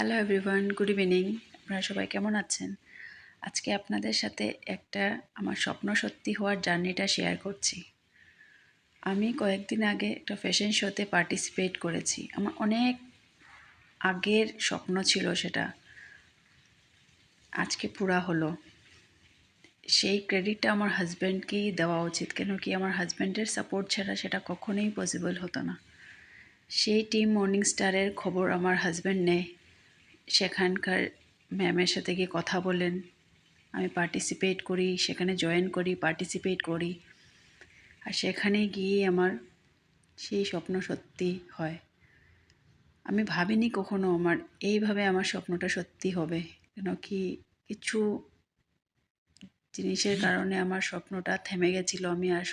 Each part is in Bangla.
Hello everyone, good evening. আপনারা সবাই কেমন আছেন? আজকে আপনাদের সাথে একটা আমার স্বপ্ন সত্যি হওয়ার জার্নিটা শেয়ার করছি। আমি কয়েকদিন আগে একটা ফ্যাশন শোতে পার্টিসিপেট করেছি। আমার অনেক আগের স্বপ্ন ছিল সেটা, আজকে পুরা হলো। সেই ক্রেডিটটা আমার হাজব্যান্ডকেই দেওয়া উচিত, কেন কি আমার হাজব্যান্ডের সাপোর্ট ছাড়া সেটা কখনোই পসিবল হতো না। সেই টিম মর্নিং স্টারের খবর আমার হাজব্যান্ড নেয়, সেখানকার ম্যামের সাথে গিয়ে কথা বলেন, আমি পার্টিসিপেট করি, সেখানে জয়েন করি, পার্টিসিপেট করি, আর সেখানে গিয়ে আমার সেই স্বপ্ন সত্যি হয়। আমি ভাবিনি কখনো এইভাবে আমার স্বপ্নটা সত্যি হবে, কেন কি কিছু জিনিসের কারণে আমার স্বপ্নটা থেমে গেছিলো। আমি আর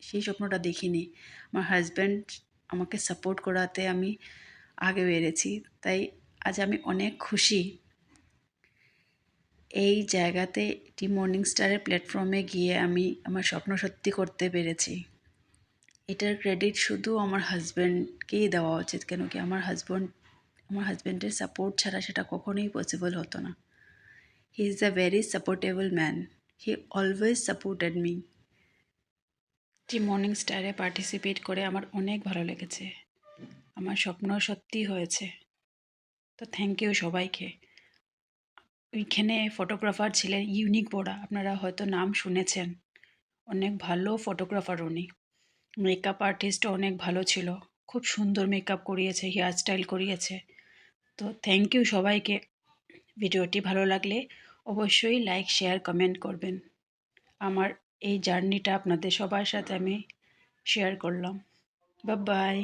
সেই স্বপ্নটা দেখিনি। আমার হাজব্যান্ড আমাকে সাপোর্ট করাতে আমি আগে বেড়েছি। তাই আজ আমি অনেক খুশি এই জায়গাতে টিম মর্নিং স্টারের প্ল্যাটফর্মে গিয়ে আমি আমার স্বপ্ন সত্যি করতে পেরেছি। এটার ক্রেডিট শুধু আমার হাজব্যান্ডকেই দেওয়া উচিত, কেন কি আমার হাজব্যান্ডের সাপোর্ট ছাড়া সেটা কখনোই পসিবল হতো না। He is a very supportable man, he always supported me. Team morning স্টারে পার্টিসিপেট করে আমার অনেক ভালো লেগেছে, আমার স্বপ্ন সত্যি হয়েছে। তো থ্যাংক ইউ সবাইকে। ওইখানে ফটোগ্রাফার ছিলেন ইউনিক বোরা, আপনারা হয়তো নাম শুনেছেন। অনেক ভালো ফটোগ্রাফার উনি। মেকআপ আর্টিস্টও অনেক ভালো ছিল, খুব সুন্দর মেকআপ করিয়েছে, হেয়ার স্টাইল করিয়েছে। তো থ্যাংক ইউ সবাইকে। ভিডিওটি ভালো লাগলে অবশ্যই লাইক, শেয়ার, কমেন্ট করবেন। আমার এই জার্নিটা আপনাদের সবার সাথে আমি শেয়ার করলাম। Bye bye.